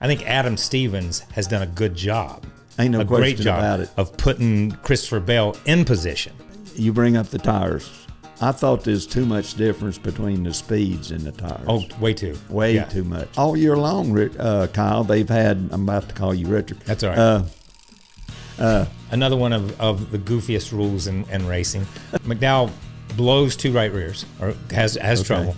I think Adam Stevens has done a good job. Ain't no a great question job about it. of putting Christopher Bell in position. You bring up the tires. I thought there's too much difference between the speeds in the tires. Oh, way too. Way Yeah. too much. All year long, Kyle, they've had, I'm about to call you Richard. That's all right. Another one of the goofiest rules in racing. McDowell blows two right rears, or has trouble,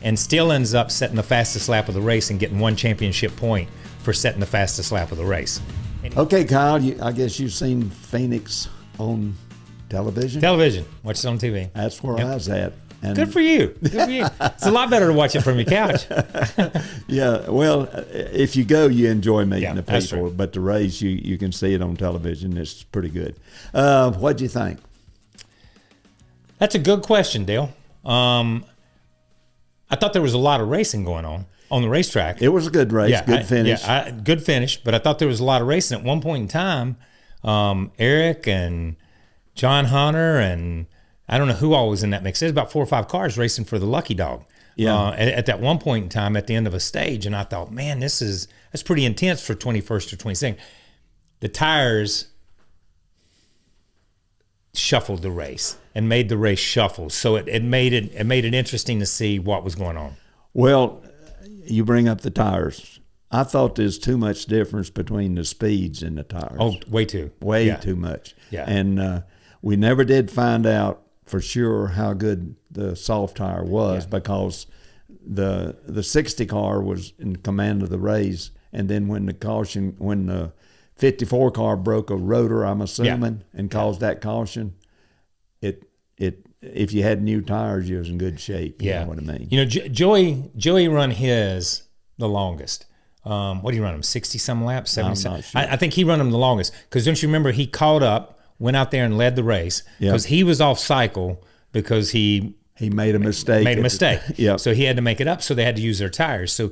and still ends up setting the fastest lap of the race and getting one championship point for setting the fastest lap of the race. Okay, Kyle, I guess you've seen Phoenix on television? Watch it on TV. That's where I was at. And Good for you. Good for you. It's a lot better to watch it from your couch. Yeah, well, if you go, you enjoy meeting Yeah, the that's people, true. but the race, you can see it on television. It's pretty good. What'd you think? That's a good question, Dale. I thought there was a lot of racing going on the racetrack. It was a good race, good finish. Good finish, but I thought there was a lot of racing. At one point in time, Eric and John Hunter and I don't know who all was in that mix. There's about 4 or 5 cars racing for the Lucky Dog. Yeah. At that one point in time, at the end of a stage, and I thought, man, that's pretty intense for 21st or 22nd. The tires shuffled the race and made the race shuffle, so it made it interesting to see what was going on. Well, you bring up the tires. I thought there's too much difference between the speeds in the tires. Oh, way too. Way too much. Yeah. And we never did find out for sure how good the soft tire was because the 60 car was in command of the race, and then when the 54 car broke a rotor, I'm assuming, and caused that caution, if you had new tires, you was in good shape. You know what I mean? You know, Joey run his the longest. What do you run him? 60-some laps? 70 I'm not sure. I think he run him the longest because don't you remember he caught up, went out there and led the race because he was off cycle because he made a mistake. Yeah. So he had to make it up. So they had to use their tires. So,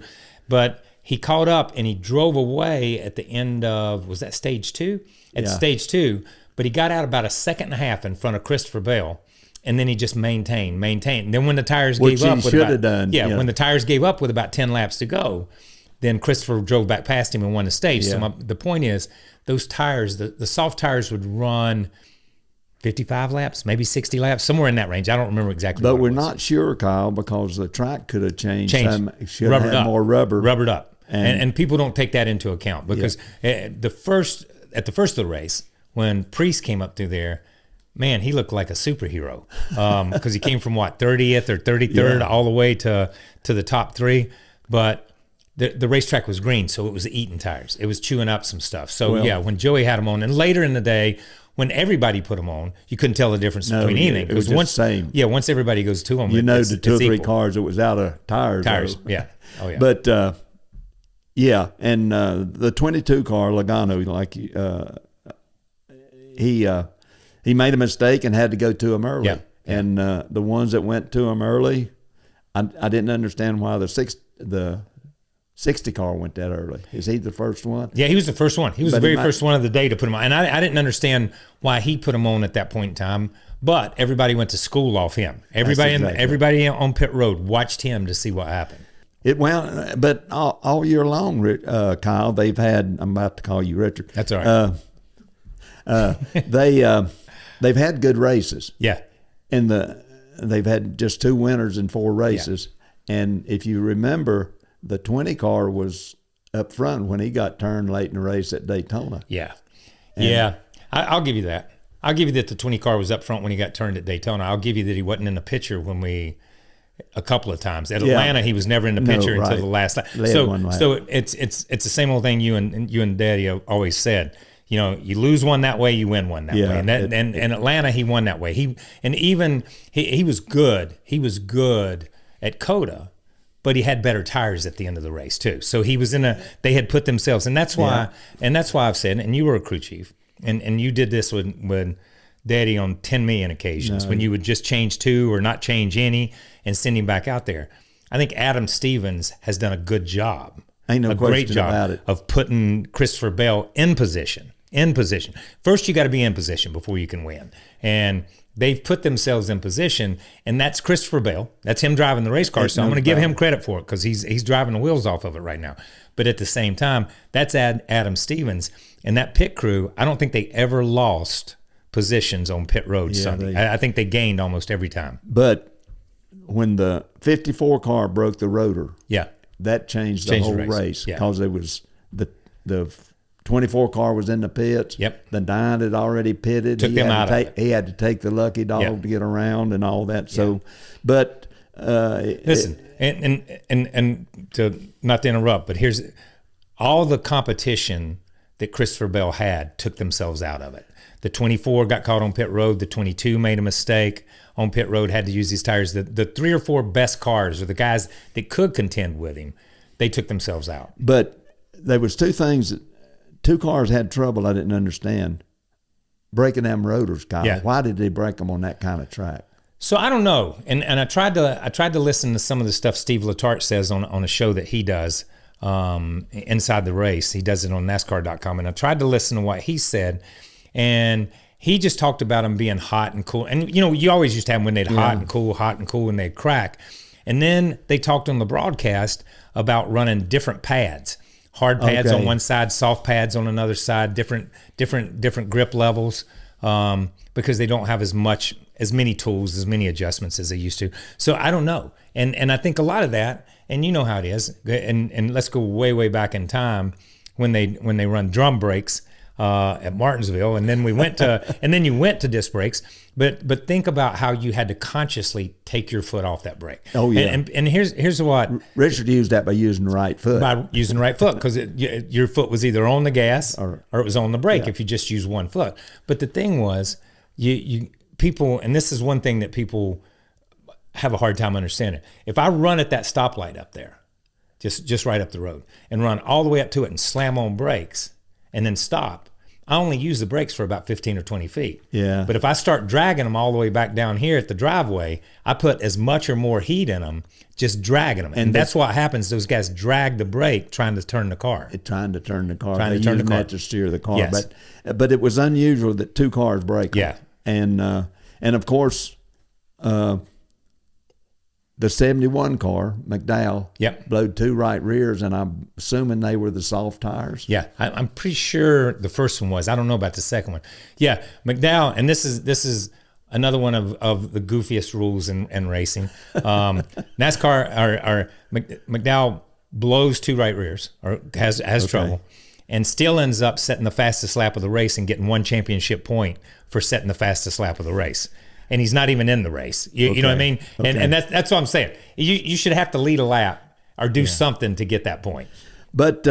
but he caught up and he drove away at the end of, was that stage 2? At stage 2, but he got out about a second and a half in front of Christopher Bell. And then he just maintained. And then when the tires gave up, when the tires gave up with about 10 laps to go, then Christopher drove back past him and won the stage. So the point is, those tires, the soft tires would run 55 laps, maybe 60 laps, somewhere in that range. I don't remember exactly. But we're not sure, Kyle, because the track could have changed. Should have had more rubber. Rubbered up. And people don't take that into account because at the first of the race, when Priest came up through there, man, he looked like a superhero because he came from 30th or 33rd all the way to the top 3. But the racetrack was green, so it was eating tires. It was chewing up some stuff. So when Joey had them on, and later in the day, when everybody put them on, you couldn't tell the difference between anything. It was just the same. Yeah, once everybody goes to them, the 2 or 3 cars, it was out of tires. Tires, yeah. Oh, yeah. But, and the 22 car, Logano, he made a mistake and had to go to him early. Yeah. And the ones that went to him early, I didn't understand why the 60 car went that early. Is he the first one? Yeah, he was the first one. He was the very first one of the day to put him on. And I didn't understand why he put him on at that point in time, but everybody went to school off him. Everybody on pit road watched him to see what happened. It went, but all year long, Kyle, they've had, I'm about to call you Richard. That's all right. They've had good races. Yeah. And they've had just 2 winners in 4 races. Yeah. And if you remember, the 20 car was up front when he got turned late in the race at Daytona. Yeah. I'll give you that. I'll give you that the 20 car was up front when he got turned at Daytona. I'll give you that he wasn't in the picture a couple of times. At Atlanta, he was never in the picture until the last lap. So it's the same old thing you and Daddy always said. You know, you lose one that way, you win one that way. And Atlanta, he won that way. He was good. He was good at COTA, but he had better tires at the end of the race too. So he was they had put themselves, and that's why I've said, and you were a crew chief, and you did this with Daddy on 10 million occasions when you would just change 2 or not change any and send him back out there. I think Adam Stevens has done a good job. Ain't no great question job about it. of putting Christopher Bell in position. First, you got to be in position before you can win. And they've put themselves in position, and that's Christopher Bell. That's him driving the race car. So I'm going to give him credit for it because he's driving the wheels off of it right now. But at the same time, that's Adam Stevens. And that pit crew, I don't think they ever lost positions on pit road Sunday. I think they gained almost every time. But when the 54 car broke the rotor, that changed the whole race because it was the 24 car was in the pits. Yep. The 9 had already pitted. Took them out of it. He had to take the lucky dog to get around and all that. So, but listen, and to not to interrupt, but here's all the competition that Christopher Bell had took themselves out of it. The 24 got caught on pit road. The 22 made a mistake on pit road, had to use these tires. The 3 or 4 best cars, or the guys that could contend with him, they took themselves out. But there was 2 things. 2 cars had trouble I didn't understand. Breaking them rotors, Kyle. Yeah. Why did they break them on that kind of track? So I don't know. And I tried to listen to some of the stuff Steve Letarte says on a show that he does inside the race. He does it on NASCAR.com. And I tried to listen to what he said. And he just talked about them being hot and cool. And, you know, you always used to have them when they'd hot and cool, and they'd crack. And then they talked on the broadcast about running different pads. Hard pads on one side, soft pads on another side, different grip levels, because they don't have as many tools, as many adjustments as they used to. So I don't know. And I think a lot of that, and you know how it is, and let's go way back in time when they run drum brakes at Martinsville, and then we went to and then you went to disc brakes. But think about how you had to consciously take your foot off that brake. Oh yeah. And here's what Richard used that by using the right foot. By using the right foot, because your foot was either on the gas or it was on the brake if you just use one foot. But the thing was, you people, and this is one thing that people have a hard time understanding. If I run at that stoplight up there, just right up the road, and run all the way up to it and slam on brakes and then stop, I only use the brakes for about 15 or 20 feet. Yeah. But if I start dragging them all the way back down here at the driveway, I put as much or more heat in them, just dragging them. And that's what happens. Those guys drag the brake trying to turn the car. Trying to turn the car. Trying to turn the car. That to steer the car. Yes. But it was unusual that 2 cars break. Yeah. And of course, the 71 car, McDowell, blowed 2 right rears, and I'm assuming they were the soft tires. Yeah, I'm pretty sure the first one was. I don't know about the second one. Yeah, McDowell, and this is another one of the goofiest rules in racing. NASCAR, McDowell blows 2 right rears, or has trouble, and still ends up setting the fastest lap of the race and getting 1 championship point for setting the fastest lap of the race. And he's not even in the race. You know what I mean? And that's what I'm saying. You should have to lead a lap or do something to get that point. But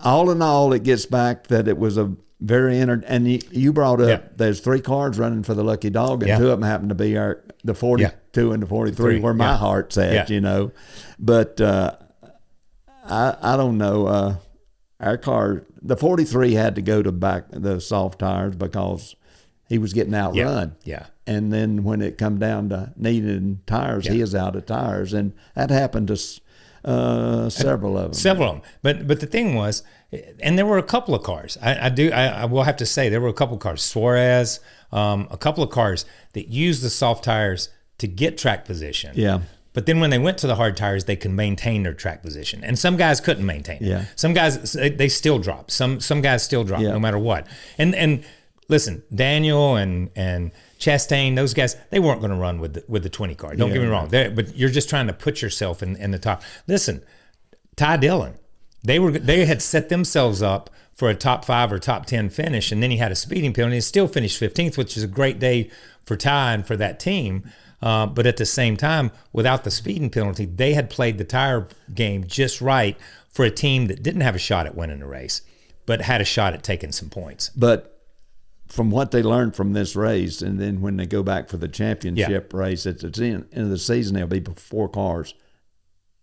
all in all, it gets back that it was a very and you brought up there's 3 cars running for the lucky dog, and 2 of them happen to be the 42 and the 43 where my heart's at, you know. But I don't know. Our car, the 43 had to go to back the soft tires because he was getting outrun. Yeah. And then when it come down to needing tires, he is out of tires. And that happened to several of them. Several of them. But the thing was, and there were a couple of cars. I will have to say there were a couple of cars. Suarez, a couple of cars that used the soft tires to get track position. Yeah. But then when they went to the hard tires, they could maintain their track position. And some guys couldn't maintain it. Yeah. Some guys, they still drop. Some guys still drop no matter what. And listen, Daniel and Chastain, those guys, they weren't going to run with the 20 car. Don't get me wrong. But you're just trying to put yourself in the top. Listen, Ty Dillon, they had set themselves up for a top 5 or top 10 finish, and then he had a speeding penalty and still finished 15th, which is a great day for Ty and for that team. But at the same time, without the speeding penalty, they had played the tire game just right for a team that didn't have a shot at winning the race, but had a shot at taking some points. But from what they learned from this race, and then when they go back for the championship race at the end of the season, there'll be 4 cars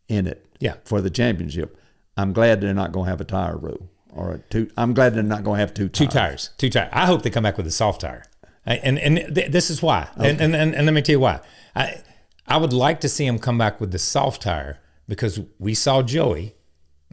in it for the championship. I'm glad they're not going to have a tire rule or I'm glad they're not going to have 2 tires. 2 tires. I hope they come back with a soft tire. And this is why. Okay. And let me tell you why. I would like to see them come back with the soft tire because we saw Joey.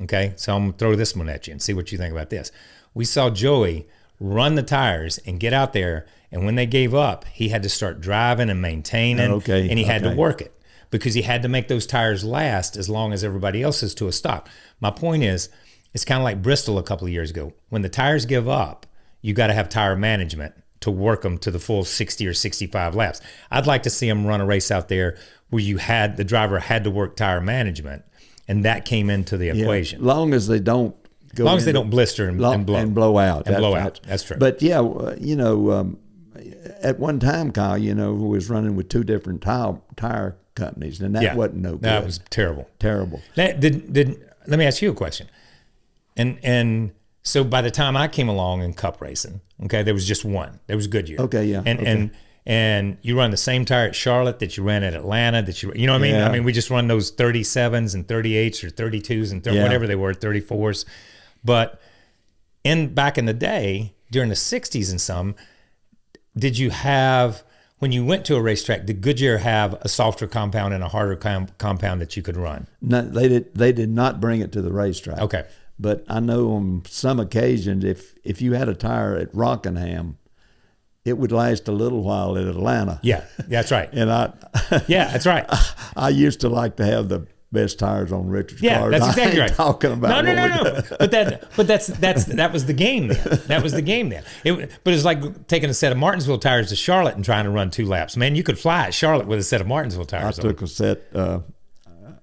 Okay, so I'm going to throw this one at you and see what you think about this. We saw Joey run the tires and get out there. And when they gave up, he had to start driving and maintaining, and he had to work it because he had to make those tires last as long as everybody else's to a stop. My point is, it's kind of like Bristol a couple of years ago. When the tires give up, you got to have tire management to work them to the full 60 or 65 laps. I'd like to see him run a race out there where the driver had to work tire management, and that came into the equation. Long as they don't go. Long as they don't blister and blow out. That's true. But at one time, Kyle, who was running with two different tire companies, and that wasn't no good. That was terrible. Terrible. Let me ask you a question. And so by the time I came along in cup racing, okay, there was just one. There was Goodyear. Okay, yeah. And you run the same tire at Charlotte that you ran at Atlanta, you know what I mean? Yeah. I mean, we just run those 37s and 38s or 32s and whatever they were, 34s. But back in the day, during the 60s and some, did you have, when you went to a racetrack, did Goodyear have a softer compound and a harder compound that you could run? No, they did not bring it to the racetrack. Okay. But I know on some occasions, if you had a tire at Rockingham, it would last a little while at Atlanta. Yeah, that's right. And that's right. I used to like to have the best tires on Richard's cars. Yeah, that's exactly right. Talking about no. But that was the game then. That was the game then. But it's like taking a set of Martinsville tires to Charlotte and trying to run 2 laps. Man, you could fly at Charlotte with a set of Martinsville tires. I took a set.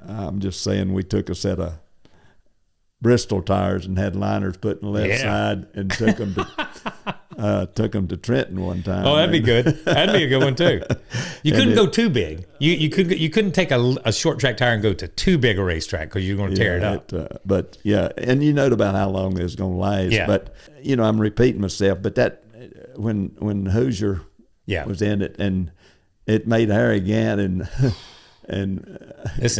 I'm just saying, we took a set of Bristol tires and had liners put in the left side and took them to Trenton one time. Oh, that'd be good. That'd be a good one too. You couldn't go too big. You couldn't take a short track tire and go to too big a racetrack because you're going to tear it up. But yeah, and you know about how long this is going to last. Yeah. But I'm repeating myself. But that when Hoosier was in it, and it made Harry Gant and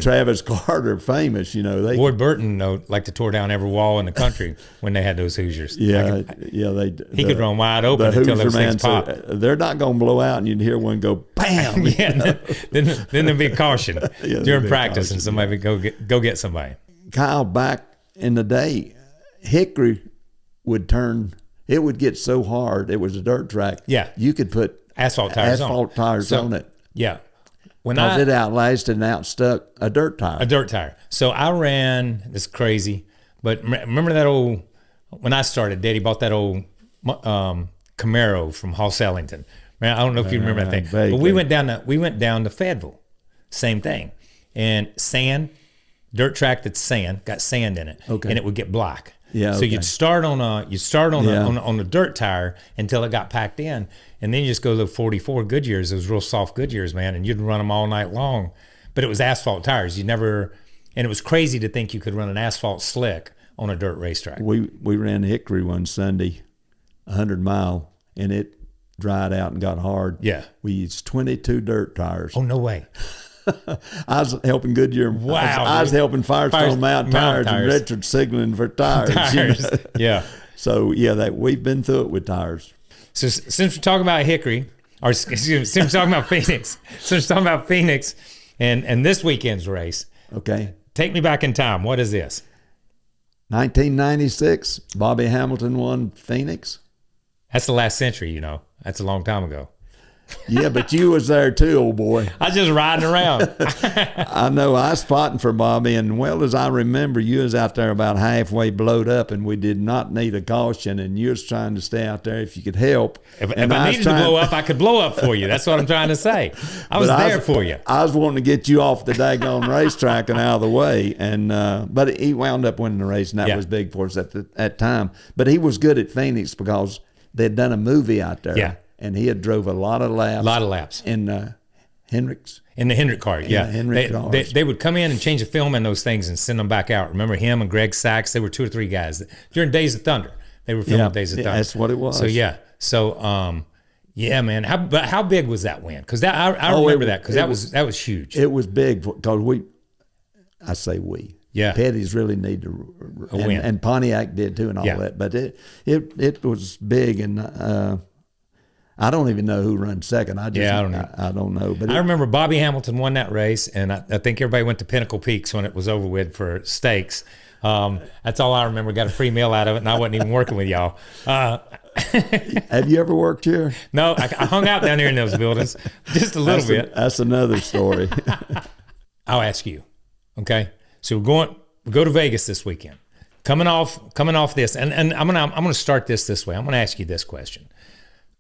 Travis Carter famous, Ward Burton like to tore down every wall in the country when they had those Hoosiers. He could run wide open until those things pop. They're not going to blow out, and you'd hear one go bam. Then there'd be caution during practice, and somebody would go get somebody. Kyle, back in the day, Hickory would turn. It would get so hard. It was a dirt track. Yeah, you could put asphalt tires on it. Yeah. Because it outlasted and outstuck a dirt tire. So I ran, this is crazy, but remember that old, when I started, Daddy bought that old Camaro from Hoss Ellington. Man, I don't know if you remember that thing. Vaguely. But we went down to Fayetteville. Same thing. And sand, dirt track that's sand, got sand in it. Okay. And it would get black. Yeah. So you'd start on a dirt tire until it got packed in, and then you just go to the 44 Goodyears, those real soft Goodyears, man, and you'd run them all night long. But it was asphalt tires. And it was crazy to think you could run an asphalt slick on a dirt racetrack. We ran Hickory one Sunday, 100 mile, and it dried out and got hard. Yeah. We used 22 dirt tires. Oh, no way. I was helping Goodyear. Wow. I was helping Firestone Mountain tires and Richard signaling for tires. Yeah. So we've been through it with tires. So since we're talking about Hickory, or since we're talking about Phoenix, and this weekend's race. Okay. Take me back in time. What is this? 1996. Bobby Hamilton won Phoenix. That's the last century. That's a long time ago. Yeah, but you was there too, old boy. I was just riding around. I know. I was spotting for Bobby, and well as I remember, you was out there about halfway blowed up, and we did not need a caution, and you was trying to stay out there if you could help. If I needed to blow up, I could blow up for you. That's what I'm trying to say. I was there for you. I was wanting to get you off the daggone racetrack and out of the way, and but he wound up winning the race, and that was big for us at that time. But he was good at Phoenix because they'd done a movie out there. Yeah. And he had drove a lot of laps. In Hendricks. In the Hendrick car, yeah. They would come in and change the film in those things and send them back out. Remember him and Greg Sachs? They were 2 or 3 guys. During Days of Thunder, they were filming Days of Thunder. That's what it was. So, man. How big was that win? Because I remember that because that was huge. It was big because I say we. Yeah. Petty's really need to win. And Pontiac did too and all that. But it was big, and I don't even know who ran second. I don't know. But I remember Bobby Hamilton won that race, and I think everybody went to Pinnacle Peaks when it was over with for steaks. That's all I remember. Got a free meal out of it, and I wasn't even working with y'all. Have you ever worked here? No, I hung out down there in those buildings just a little bit. That's another story. I'll ask you. Okay, so we go to Vegas this weekend. Coming off this, and I'm gonna start this way. I'm gonna ask you this question.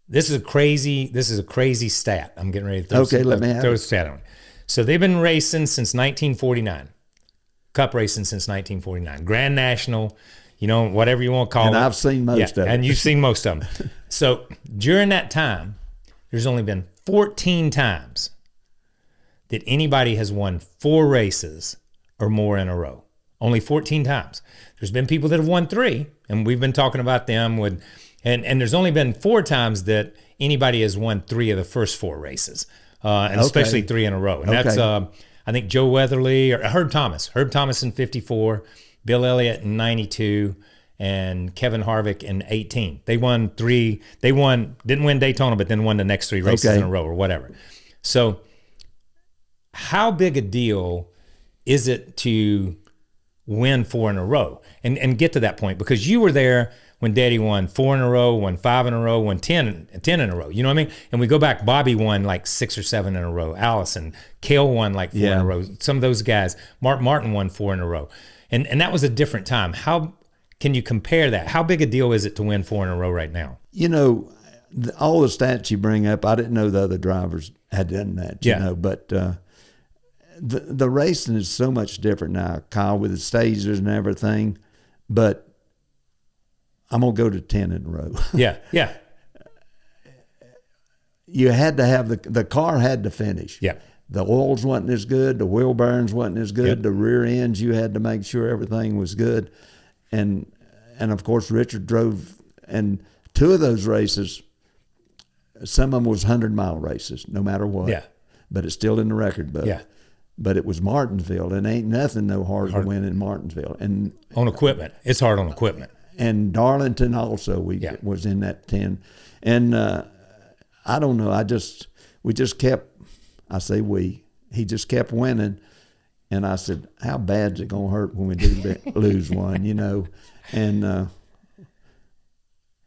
This is a crazy stat. I'm getting ready to throw a stat on it. So they've been racing since 1949. Cup racing since 1949. Grand National, whatever you want to call it. And I've seen most of it. And you've seen most of them. So during that time, there's only been 14 times that anybody has won 4 races or more in a row. Only 14 times. There's been people that have won 3, and we've been talking about them. And there's only been 4 times that anybody has won 3 of the first 4 races, and especially 3 in a row. And that's, I think, Joe Weatherly or Herb Thomas in 54, Bill Elliott in 92, and Kevin Harvick in 18. They won 3. They didn't win Daytona, but then won the next 3 races in a row or whatever. So how big a deal is it to win 4 in a row and get to that point? Because you were there when Daddy won 4 in a row, won 5 in a row, won 10 in a row. You know what I mean? And we go back, Bobby won like 6 or 7 in a row. Allison, Cale won like 4 in a row. Some of those guys, Mark Martin won 4 in a row. And that was a different time. How can you compare that? How big a deal is it to win 4 in a row right now? All the stats you bring up, I didn't know the other drivers had done that, but the racing is so much different now, Kyle, with the stages and everything. But I'm going to go to 10 in a row. Yeah. You had to have the car had to finish. Yeah. The oils wasn't as good. The wheel bearings wasn't as good. The rear ends, you had to make sure everything was good. And of course, Richard drove, and 2 of those races, some of them was 100-mile races, no matter what. Yeah. But it's still in the record book. Yeah. But it was Martinsville, and ain't nothing hard to win in Martinsville. And on equipment. It's hard on equipment. And Darlington also was in that 10. And I don't know, we just kept, he just kept winning. And I said, how bad is it going to hurt when we do lose one, And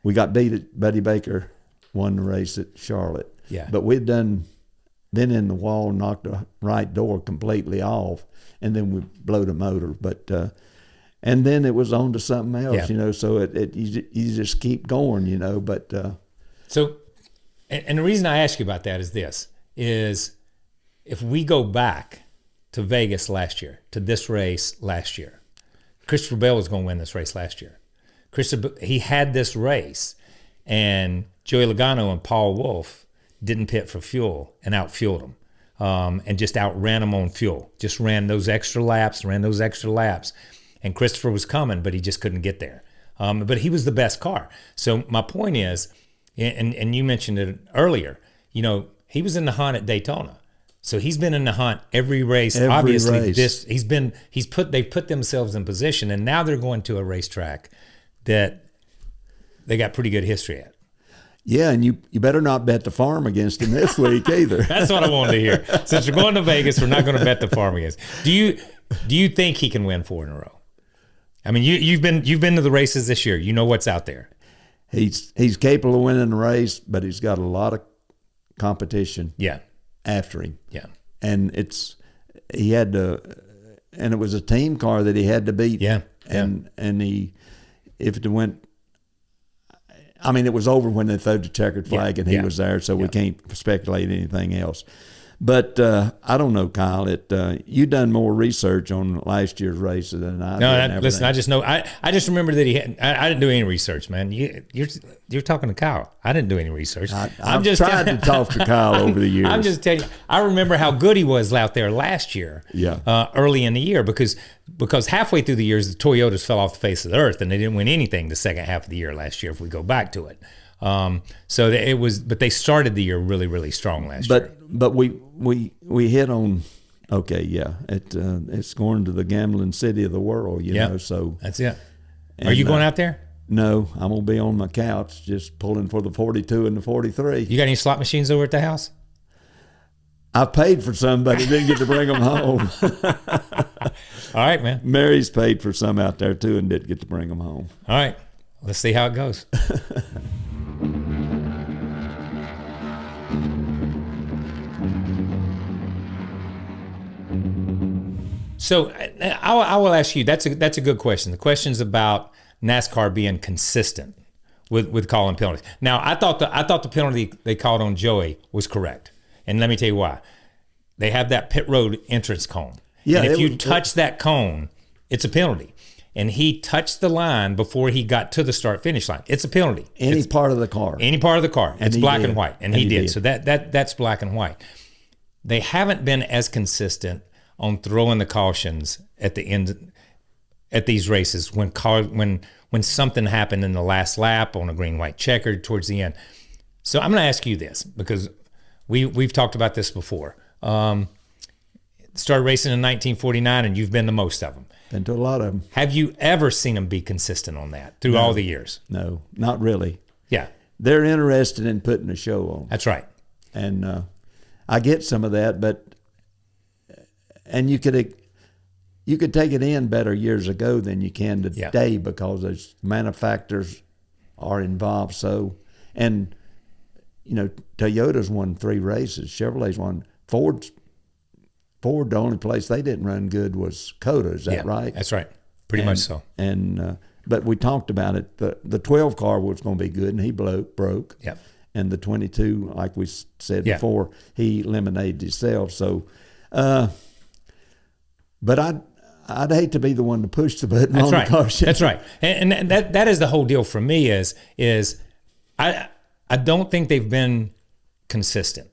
we got beat at Buddy Baker, won the race at Charlotte. Yeah. But we'd been in the wall, knocked the right door completely off, and then we blowed the motor. But and then it was on to something else, so you just keep going, but. So, and the reason I ask you about that is if we go back to Vegas last year, to this race last year, Christopher Bell was going to win this race last year. He had this race, and Joey Logano and Paul Wolfe didn't pit for fuel and outfueled him, and just outran him on fuel. Just ran those extra laps. And Christopher was coming, but he just couldn't get there. But he was the best car. So my point is, and you mentioned it earlier, he was in the hunt at Daytona. So he's been in the hunt every race. Obviously, they've put themselves in position, and now they're going to a racetrack that they got pretty good history at. Yeah, and you better not bet the farm against him this week either. That's what I wanted to hear. Since we're going to Vegas, we're not going to bet the farm against. Do you think he can win 4 in a row? I mean, you've been to the races this year. You know what's out there. He's capable of winning the race, but he's got a lot of competition. Yeah. After him. Yeah. And it was a team car that he had to beat. Yeah. And if it went, it was over when they threw the checkered flag and he was there, so we can't speculate anything else. But I don't know, Kyle. You done more research on last year's race than I did. No, listen. I just know. I just remember that he had. I didn't do any research, man. You're talking to Kyle. I didn't do any research. I've just tried to talk to Kyle over the years. I'm just telling you. I remember how good he was out there last year. Yeah. Early in the year, because halfway through the years the Toyotas fell off the face of the earth, and they didn't win anything the second half of the year last year. If we go back to it. But they started the year really, really strong last year. But we hit on, it's going to the gambling city of the world, know. So that's it. Are you going out there? No, I'm gonna be on my couch just pulling for the 42 and the 43. You got any slot machines over at the house? I paid for some, but I didn't get to bring them home. All right, man. Mary's paid for some out there too and didn't get to bring them home. All right. Let's see how it goes. So I will ask you. That's a good question. The question's about NASCAR being consistent with calling penalties. Now, I thought the penalty they called on Joey was correct, and let me tell you why. They have that pit road entrance cone. Yeah, and if you touch that cone, it's a penalty. And he touched the line before he got to the start-finish line. It's a penalty. Any part of the car. Any part of the car. It's black and white, and he did. So that's black and white. They haven't been as consistent on throwing the cautions at the end at these races when something happened in the last lap on a green-white checker towards the end. So I'm going to ask you this because we've talked about this before. Started racing in 1949, and you've been to most of them. Been to a lot of them. Have you ever seen them be consistent on that through all the years? No, not really. Yeah. They're interested in putting a show on. That's right. And I get some of that, and you could take it in better years ago than you can today because those manufacturers are involved. So, and Toyota's won 3 races. Chevrolet's won. Ford, the only place they didn't run good was COTA. Is that right? That's right. Pretty much so. And but we talked about it. The 12 car was going to be good, and he broke. Yep. And the 22, like we said before, he eliminated himself. So, but I'd hate to be the one to push the button on the car. That's right. And that is the whole deal for me. Is I don't think they've been consistent.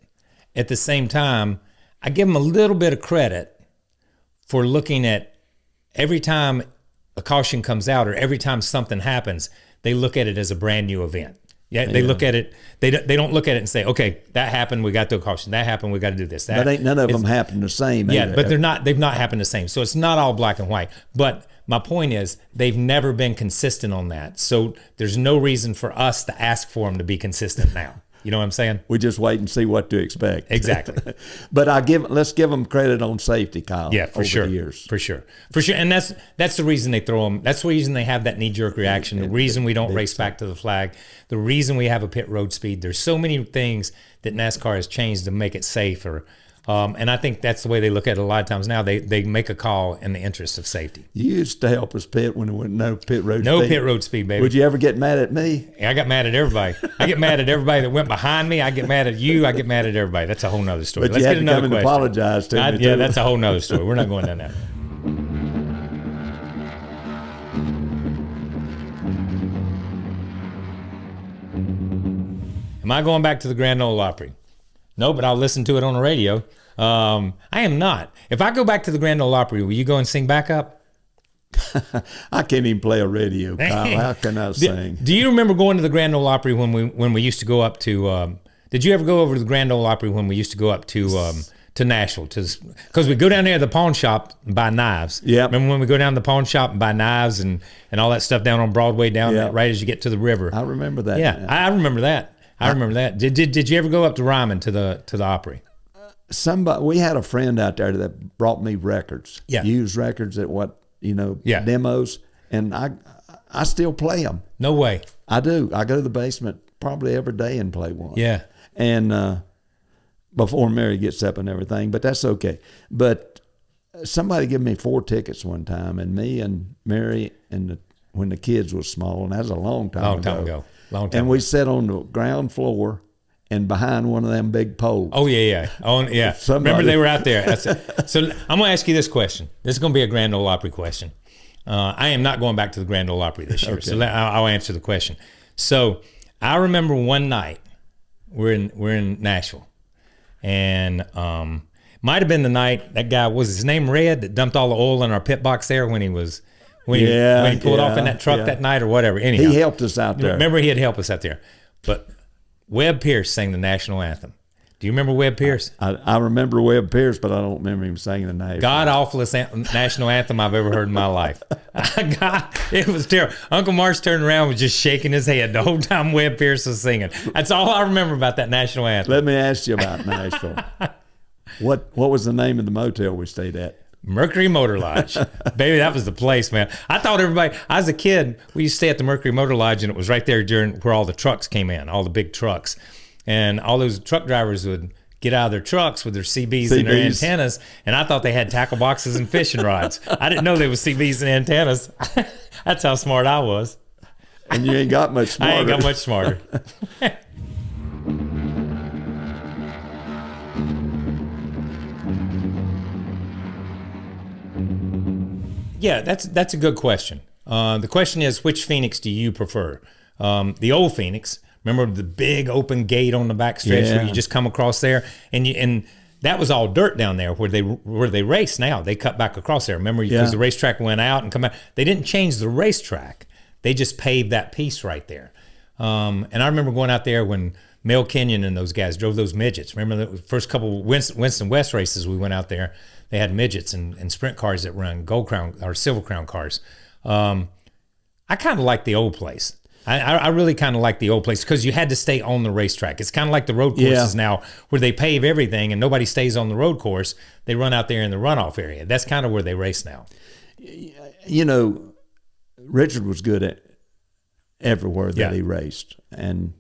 At the same time, I give them a little bit of credit for looking at every time a caution comes out or every time something happens, they look at it as a brand new event. Yeah, they look at it. They don't look at it and say, "Okay, that happened. We got to do a caution. That happened. We got to do this." But ain't none of them happen the same. Yeah, but they're not. They've not happened the same. So it's not all black and white. But my point is, they've never been consistent on that. So there's no reason for us to ask for them to be consistent now. You know what I'm saying? We just wait and see what to expect. Exactly. But let's give them credit on safety, Kyle. Yeah, for sure. For sure. And that's the reason they throw them. That's the reason they have that knee-jerk reaction. The reason we don't race back to the flag. The reason we have a pit road speed. There's so many things that NASCAR has changed to make it safer. And I think that's the way they look at it a lot of times now. They make a call in the interest of safety. You used to help us pit when there was no pit road speed. No pit road speed, baby. Would you ever get mad at me? I got mad at everybody. I get mad at everybody that went behind me. I get mad at you. I get mad at everybody. That's a whole nother story. But let's get another question. Apologize to me. Yeah, that's a whole nother story. We're not going down that. Am I going back to the Grand Ole Opry? No, but I'll listen to it on the radio. I am not. If I go back to the Grand Ole Opry, will you go and sing backup? I can't even play a radio, Kyle. How can I sing? Do you remember going to the Grand Ole Opry when we used to go up to? Did you ever go over to the Grand Ole Opry when we used to go up to Nashville? Because we go down there to the pawn shop and buy knives. Yeah. Remember when we go down to the pawn shop and buy knives and all that stuff down on Broadway right as you get to the river? I remember that. Yeah, I remember that. I remember that. Did you ever go up to Ryman to the Opry? We had a friend out there that brought me records. Yeah. Used records at demos, and I still play them. No way. I do. I go to the basement probably every day and play one. Yeah. And before Mary gets up and everything, but that's okay. But somebody gave me 4 tickets one time, and me and Mary when the kids was small, and that was a long time ago. And we sat on the ground floor and behind one of them big poles. Oh, yeah. Remember they were out there. So I'm going to ask you this question. This is going to be a Grand Ole Opry question. I am not going back to the Grand Ole Opry this year, okay. So I'll answer the question. So I remember one night we're in Nashville, and might have been the night that guy, was his name Red, that dumped all the oil in our pit box there when he pulled off in that truck that night or whatever. Anyhow, he helped us out there. Remember, he had helped us out there. But Webb Pierce sang the national anthem. Do you remember Webb Pierce? I remember Webb Pierce, but I don't remember him singing the national. God-awfulest national anthem I've ever heard in my life. It was terrible. Uncle Marsh turned around, was just shaking his head the whole time Webb Pierce was singing. That's all I remember about that national anthem. Let me ask you about Nashville. What was the name of the motel we stayed at? Mercury Motor Lodge. Baby, that was the place, man. I thought everybody, I was a kid, we used to stay at the Mercury Motor Lodge, and it was right there where all the trucks came in, all the big trucks. And all those truck drivers would get out of their trucks with their CBs and their antennas, and I thought they had tackle boxes and fishing rods. I didn't know they were CBs and antennas. That's how smart I was. And you ain't got much smarter. I ain't got much smarter. Yeah, that's a good question. The question is, which Phoenix do you prefer? The old Phoenix. Remember the big open gate on the back stretch where you just come across there, and that was all dirt down there where they race now. They cut back across there. Remember, because the racetrack went out and come back. They didn't change the racetrack. They just paved that piece right there. And I remember going out there when Mel Kenyon and those guys drove those midgets. Remember the first couple Winston West races we went out there, they had midgets and sprint cars that run Gold Crown or Silver Crown cars. I kind of like the old place. I really kind of like the old place because you had to stay on the racetrack. It's kind of like the road courses now where they pave everything and nobody stays on the road course. They run out there in the runoff area. That's kind of where they race now. You know, Richard was good at everywhere that he raced, and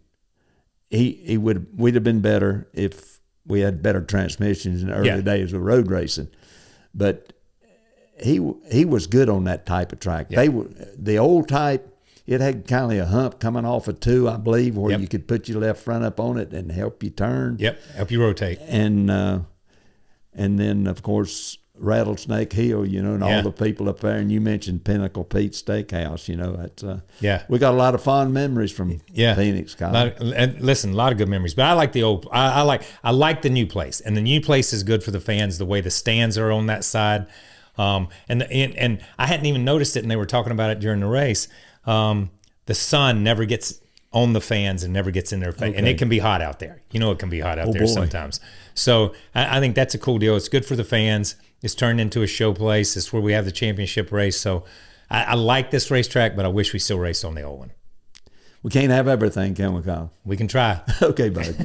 we'd have been better if we had better transmissions in the early days of road racing. But he was good on that type of track. The old type. It had kind of a hump coming off of 2, I believe, where you could put your left front up on it and help you turn. Yep, help you rotate. And then, of course, Rattlesnake Hill, you know, and all the people up there. And you mentioned Pinnacle Pete Steakhouse, you know. That's, we got a lot of fond memories from Phoenix, Kyle. And listen, a lot of good memories. But I like the old. I like the new place, and the new place is good for the fans. The way the stands are on that side, and I hadn't even noticed it, and they were talking about it during the race. The sun never gets on the fans and never gets in their face. And it can be hot out there. You know, it can be hot out there sometimes. So I think that's a cool deal. It's good for the fans. It's turned into a show place. It's where we have the championship race. So I like this racetrack, but I wish we still raced on the old one. We can't have everything, can we, Kyle? We can try. Okay, bud.